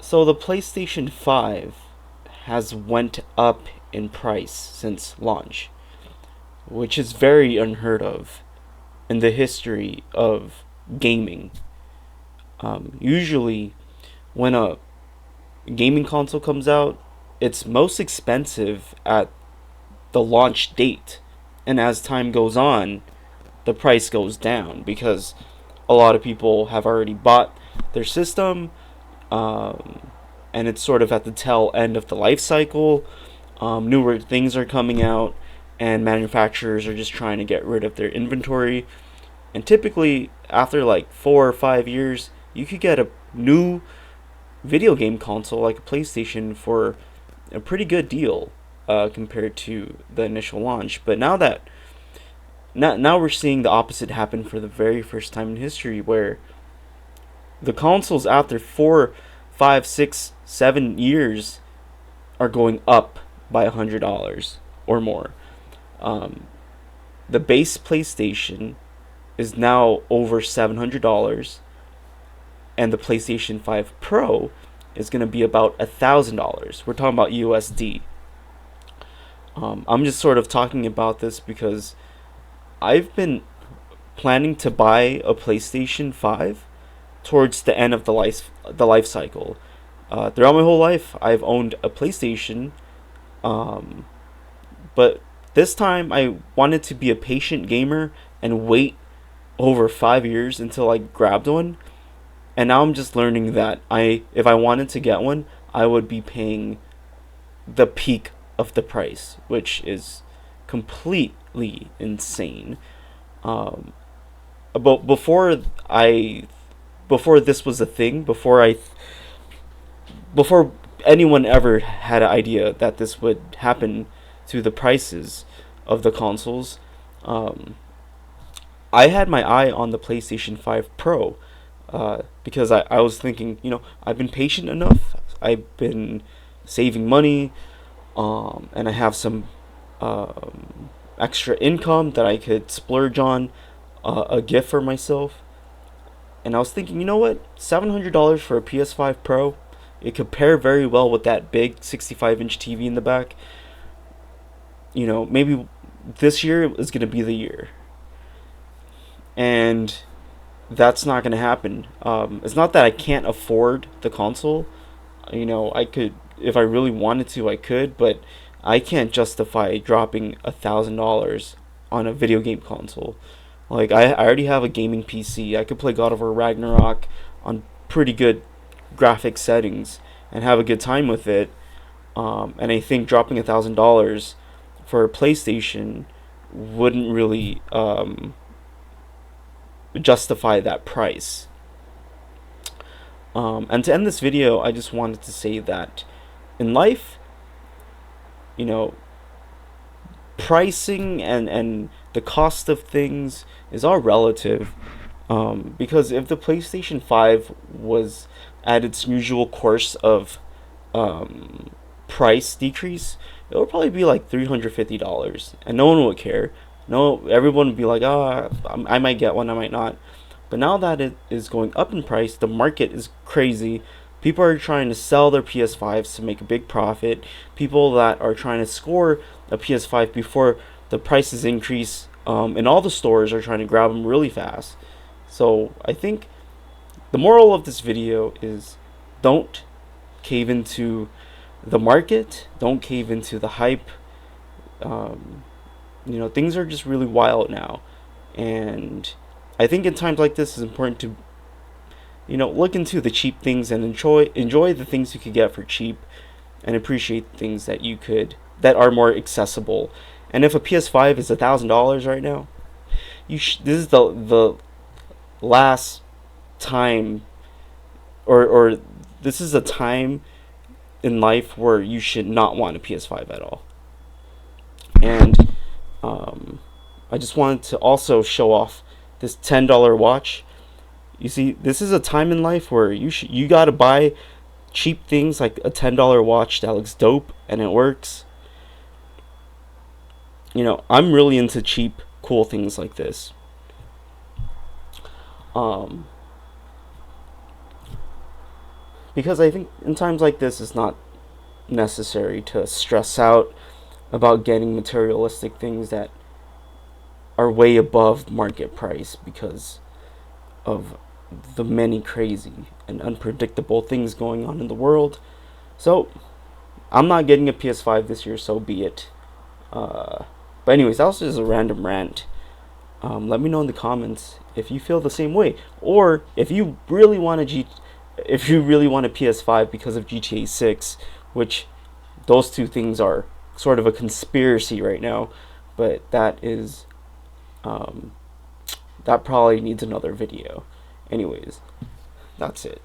So the PlayStation 5 has went up in price since launch, which is very unheard of in the history of gaming. Usually, when a gaming console comes out, it's most expensive at the launch date, and as time goes on, the price goes down because a lot of people have already bought their system, um, and it's sort of at the tail end of the life cycle. Newer things are coming out, and manufacturers are just trying to get rid of their inventory. And typically, after like 4 or 5 years, you could get a new video game console like a PlayStation for a pretty good deal compared to the initial launch. But now we're seeing the opposite happen for the very first time in history, where the consoles after 4, 5, 6, 7 years are going up by $100 or more. Um, the base PlayStation is now over $700, and the PlayStation 5 Pro is going to be about $1,000. We're talking about USD. I'm just sort of talking about this because I've been planning to buy a PlayStation 5 towards the end of the life cycle. Throughout my whole life, I've owned a PlayStation, um, but this time I wanted to be a patient gamer and wait over 5 years until I grabbed one. And now I'm just learning that if I wanted to get one, I would be paying the peak of the price, which is completely insane. Um, but before this was a thing, before anyone ever had an idea that this would happen to the prices of the consoles, um, I had my eye on the PlayStation 5 Pro, because I was thinking, I've been patient enough, I've been saving money, and I have some extra income that I could splurge on a gift for myself. And I was thinking, you know what? $700 for a PS5 Pro, it could pair very well with that big 65-inch TV in the back. Maybe this year is going to be the year. And that's not going to happen. It's not that I can't afford the console. I could, if I really wanted to, I could, but I can't justify dropping $1,000 on a video game console. Like, I already have a gaming PC. I could play God of War Ragnarok on pretty good graphic settings and have a good time with it. And I think dropping $1,000 for a PlayStation wouldn't really justify that price. And to end this video, I just wanted to say that in life, you know, pricing and the cost of things is all relative. Because if the PlayStation 5 was at its usual course of price decrease, it would probably be like $350, and no one would care. No, everyone would be like, I might get one, I might not. But now that it is going up in price, the market is crazy. People are trying to sell their PS5s to make a big profit. People that are trying to score a PS5 before the prices increase, and all the stores are trying to grab them really fast. So I think the moral of this video is, don't cave into the market. Don't cave into the hype. Things are just really wild now. And I think in times like this, it's important to, look into the cheap things and enjoy the things you could get for cheap, and appreciate things that are more accessible. And if a PS5 is $1,000 right now, this is the last time, or this is a time in life where you should not want a PS5 at all. And I just wanted to also show off this $10 watch. You see, this is a time in life where you gotta buy cheap things like a $10 watch that looks dope and it works. I'm really into cheap, cool things like this. because I think in times like this, it's not necessary to stress out about getting materialistic things that are way above market price because of the many crazy and unpredictable things going on in the world. So, I'm not getting a PS5 this year, so be it. But anyways, that was just a random rant. Let me know in the comments if you feel the same way, or if you really want if you really want a PS5 because of GTA 6, which those two things are sort of a conspiracy right now, but that probably needs another video. Anyways, that's it.